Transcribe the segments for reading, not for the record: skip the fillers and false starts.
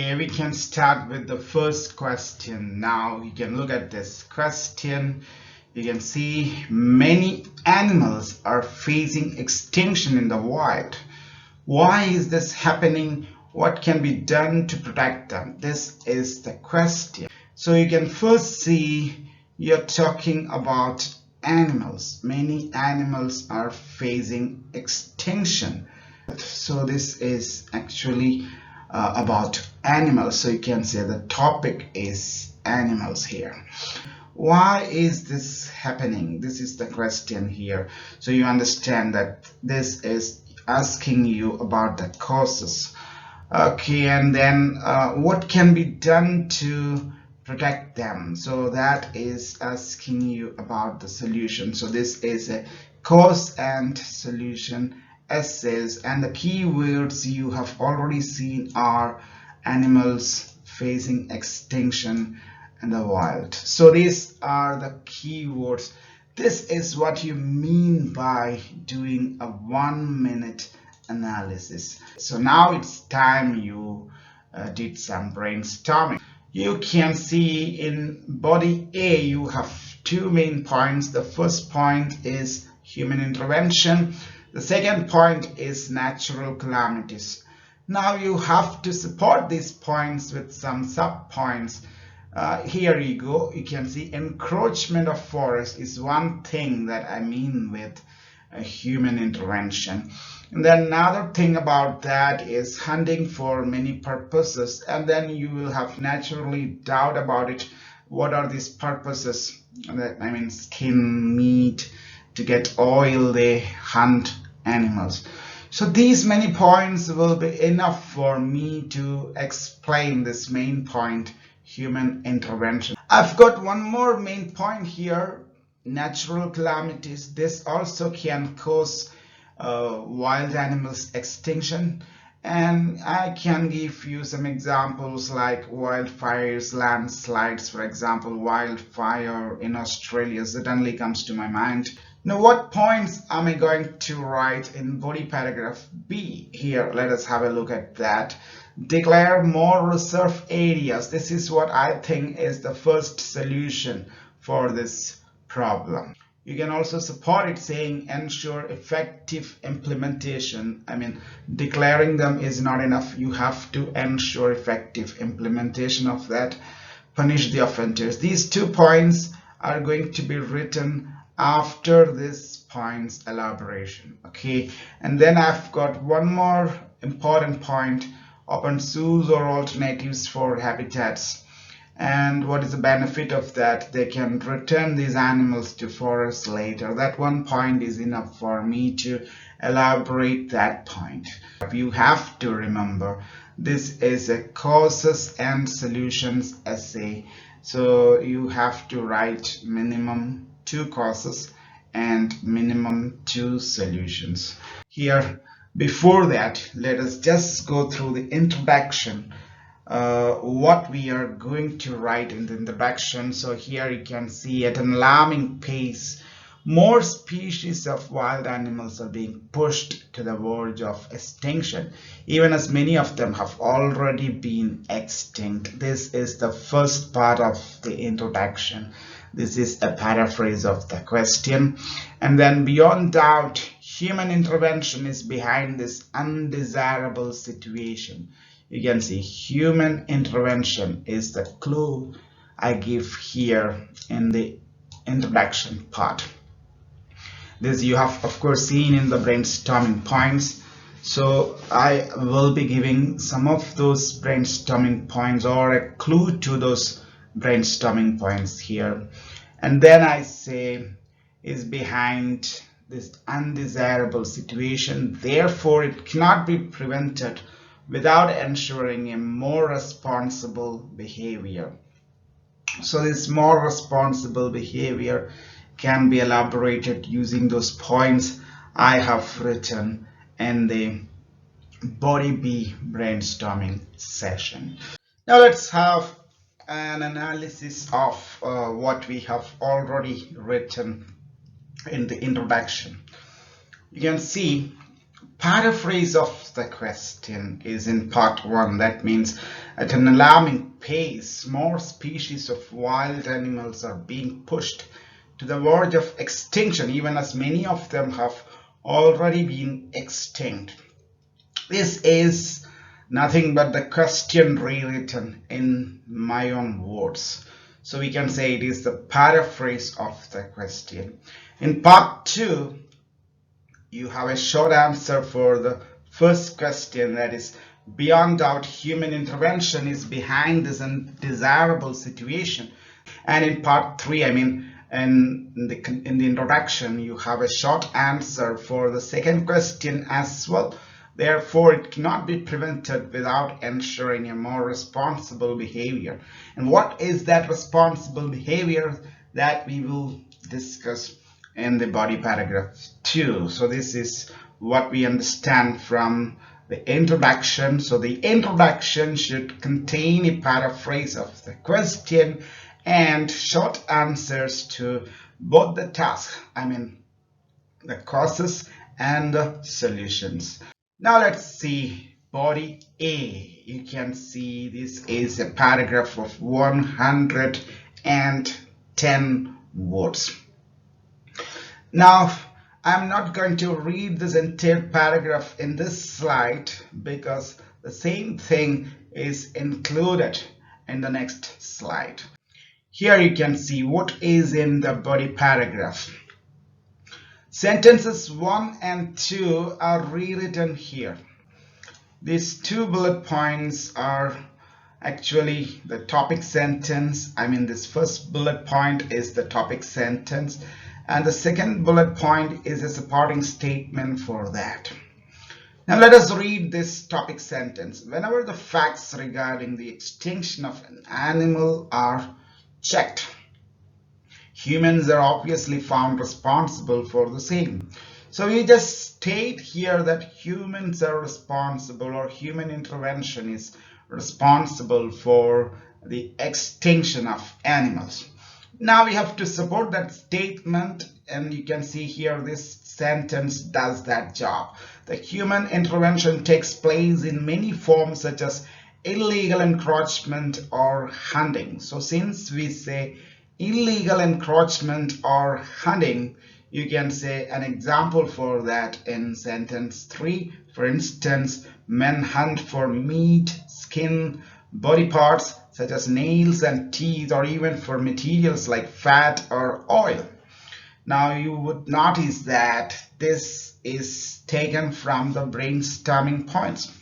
Okay, we can start with the first question. Now you can look at this question. You can see many animals are facing extinction in the wild. Why is this happening? What can be done to protect them? This is the question. So you can first see you're talking about animals. Many animals are facing extinction. So this is actually about animals. So you can say the topic is animals here. Why is this happening? This is the question here. So you understand that this is asking you about the causes. Okay, and then what can be done to protect them? So that is asking you about the solution. So this is a cause and solution essays, and the keywords you have already seen are animals facing extinction in the wild. So these are the keywords. This is what you mean by doing a 1-minute analysis. So now it's time you did some brainstorming. You can see in body A you have 2 main points. The first point is human intervention. The second point is natural calamities. Now you have to support these points with some sub-points. Here you go. You can see encroachment of forest is one thing that I mean with human intervention. And then another thing about that is hunting for many purposes. And then you will have naturally doubt about it. What are these purposes? I mean skin, meat, to get oil, they hunt animals. So these many points will be enough for me to explain this main point, human intervention. I've got one more main point here, natural calamities. This also can cause wild animals extinction, and I can give you some examples like wildfires, landslides. For example, wildfire in Australia suddenly comes to my mind. Now what points am I going to write in body paragraph B? Here, let us have a look at that. Declare more reserve areas. This is what I think is the first solution for this problem. You can also support it saying ensure effective implementation. I mean, declaring them is not enough. You have to ensure effective implementation of that. Punish the offenders. These 2 points are going to be written after this point's elaboration. Okay, and then I've got one more important point, open zoos or alternatives for habitats. And what is the benefit of that? They can return these animals to forests later. That one point is enough for me to elaborate that point. You have to remember this is a causes and solutions essay. So you have to write minimum 2 causes and minimum 2 solutions. Here, before that, let us just go through the introduction. What we are going to write in the introduction. So here you can see at an alarming pace, more species of wild animals are being pushed to the verge of extinction, even as many of them have already been extinct. This is the first part of the introduction. This is a paraphrase of the question. And then beyond doubt, human intervention is behind this undesirable situation. You can see human intervention is the clue I give here in the introduction part. This you have of course seen in the brainstorming points. So I will be giving some of those brainstorming points or a clue to those brainstorming points here. And then I say is behind this undesirable situation. Therefore, it cannot be prevented without ensuring a more responsible behavior. So this more responsible behavior can be elaborated using those points I have written in the body B brainstorming session. Now let's have an analysis of what we have already written in the introduction. You can see Paraphrase of the question is in part 1. That means at an alarming pace, more species of wild animals are being pushed to the verge of extinction, even as many of them have already been extinct. This is nothing but the question rewritten in my own words. So we can say it is the paraphrase of the question. In part 2, you have a short answer for the first question, that is, beyond doubt human intervention is behind this undesirable situation. And in part 3, in the introduction, you have a short answer for the second question as well. Therefore, it cannot be prevented without ensuring a more responsible behavior. And what is that responsible behavior? That we will discuss in the body paragraph 2. So this is what we understand from the introduction. So the introduction should contain a paraphrase of the question and short answers to both the task, the causes and the solutions. Now let's see body A. You can see this is a paragraph of 110 words. Now, I'm not going to read this entire paragraph in this slide because the same thing is included in the next slide. Here you can see what is in the body paragraph. Sentences 1 and 2 are rewritten here. These 2 bullet points are actually the topic sentence. This first bullet point is the topic sentence, and the second bullet point is a supporting statement for that. Now let us read this topic sentence. Whenever the facts regarding the extinction of an animal are checked, humans are obviously found responsible for the same. So we just state here that humans are responsible, or human intervention is responsible for the extinction of animals. Now we have to support that statement, and you can see here this sentence does that job. The human intervention takes place in many forms such as illegal encroachment or hunting. So since we say illegal encroachment or hunting, you can say an example for that in sentence 3. For instance, men hunt for meat, skin, body parts such as nails and teeth, or even for materials like fat or oil. Now you would notice that this is taken from the brainstorming points.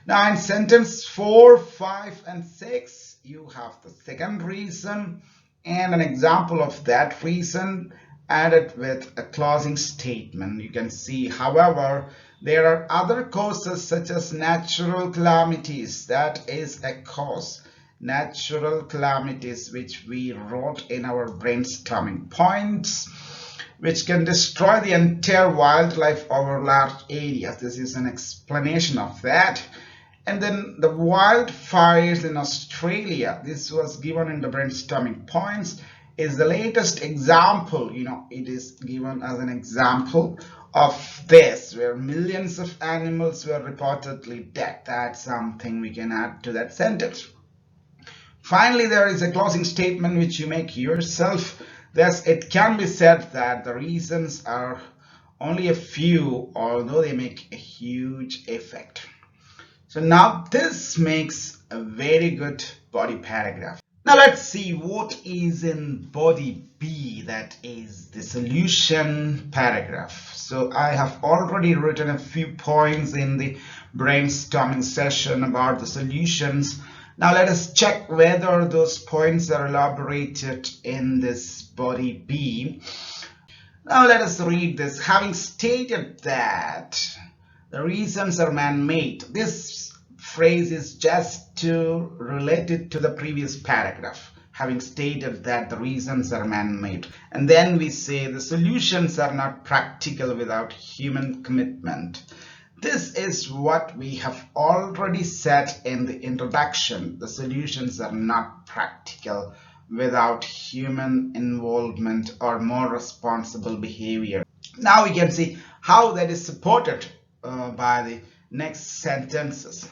Now in sentence 4, 5, and 6, you have the second reason and an example of that reason added with a closing statement. You can see, however, there are other causes such as natural calamities. That is a cause. Natural calamities, which we wrote in our brainstorming points, which can destroy the entire wildlife over large areas. This is an explanation of that. And then the wildfires in Australia, this was given in the brainstorming points, is the latest example. It is given as an example of this, where millions of animals were reportedly dead. That's something we can add to that sentence. Finally, there is a closing statement which you make yourself. Thus, it can be said that the reasons are only a few, although they make a huge effect. So now this makes a very good body paragraph. Now let's see what is in body B, that is the solution paragraph. So I have already written a few points in the brainstorming session about the solutions. Now let us check whether those points are elaborated in this body B. Now let us read this. Having stated that the reasons are man-made, this phrase is just to relate it to the previous paragraph. Having stated that the reasons are man-made, and then we say the solutions are not practical without human commitment. This is what we have already said in the introduction. The solutions are not practical without human involvement or more responsible behavior. Now we can see how that is supported by the next sentences.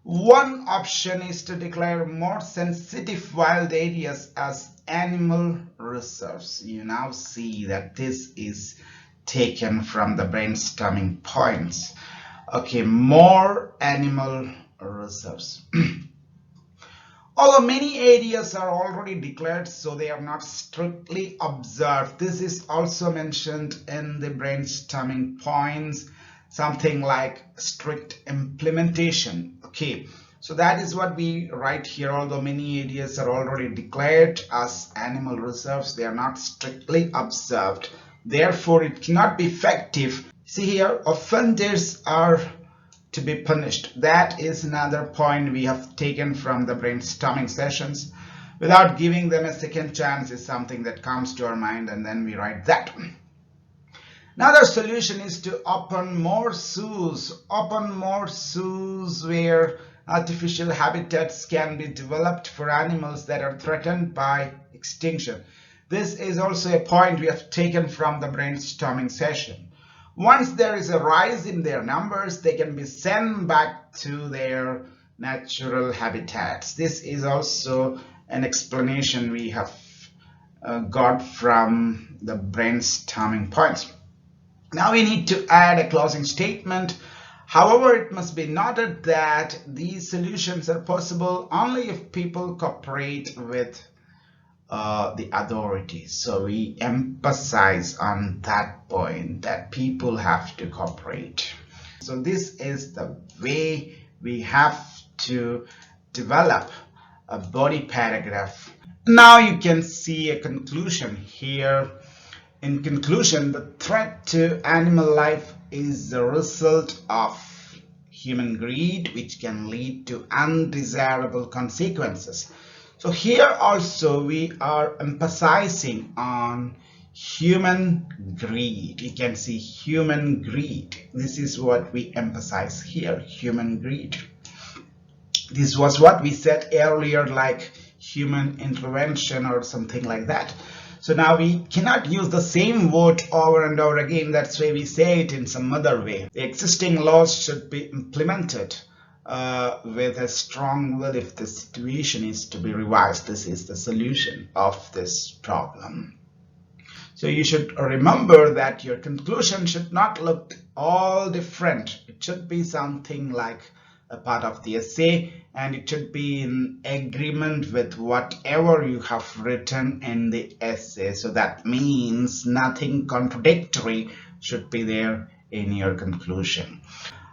One option is to declare more sensitive wild areas as animal reserves. You now see that this is taken from the brainstorming points. Okay, more animal reserves. Although many areas are already declared, so they are not strictly observed. This is also mentioned in the brainstorming points, something like strict implementation. Okay, so that is what we write here. Although many areas are already declared as animal reserves, they are not strictly observed. Therefore, it cannot be effective. See here, offenders are to be punished. That is another point we have taken from the brainstorming sessions. Without giving them a second chance is something that comes to our mind, and then we write that. Another solution is to open more zoos. Open more zoos where artificial habitats can be developed for animals that are threatened by extinction. This is also a point we have taken from the brainstorming session. Once there is a rise in their numbers, they can be sent back to their natural habitats. This is also an explanation we have got from the brainstorming points. Now we need to add a closing statement. However, it must be noted that these solutions are possible only if people cooperate with the authorities. So we emphasize on that point that people have to cooperate. So this is the way we have to develop a body paragraph. Now you can see a conclusion here. In conclusion, the threat to animal life is the result of human greed, which can lead to undesirable consequences. So here also we are emphasizing on human greed. You can see human greed. This is what we emphasize here, human greed. This was what we said earlier, like human intervention or something like that. So now we cannot use the same word over and over again. That's why we say it in some other way. The existing laws should be implemented with a strong will if the situation is to be revised. This is the solution of this problem. So you should remember that your conclusion should not look all different. It should be something like a part of the essay, and it should be in agreement with whatever you have written in the essay. So that means nothing contradictory should be there in your conclusion.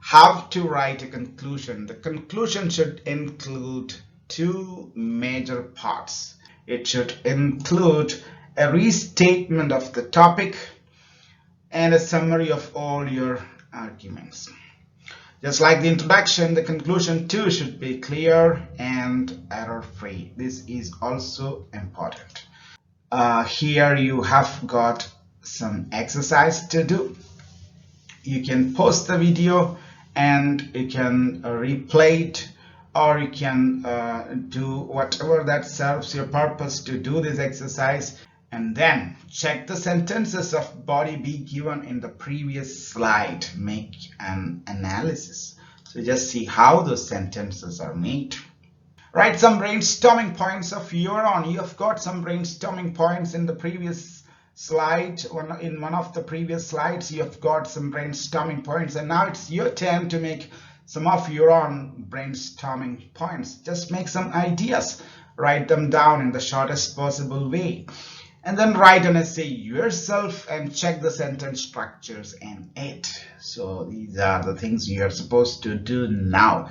How to write a conclusion? The conclusion should include two major parts. It should include a restatement of the topic and a summary of all your arguments. Just like the introduction, the conclusion too should be clear and error-free. This is also important. Here you have got some exercise to do. You can pause the video and you can replay it, or you can do whatever that serves your purpose to do this exercise, and then check the sentences of body B given in the previous slide. Make an analysis. So just see how those sentences are made. Write some brainstorming points of your own. You have got some brainstorming points in the previous slide. In one of the previous slides, you have got some brainstorming points, and now it's your turn to make some of your own brainstorming points. Just make some ideas, write them down in the shortest possible way, and then write an essay yourself and check the sentence structures in it. So these are the things you are supposed to do now.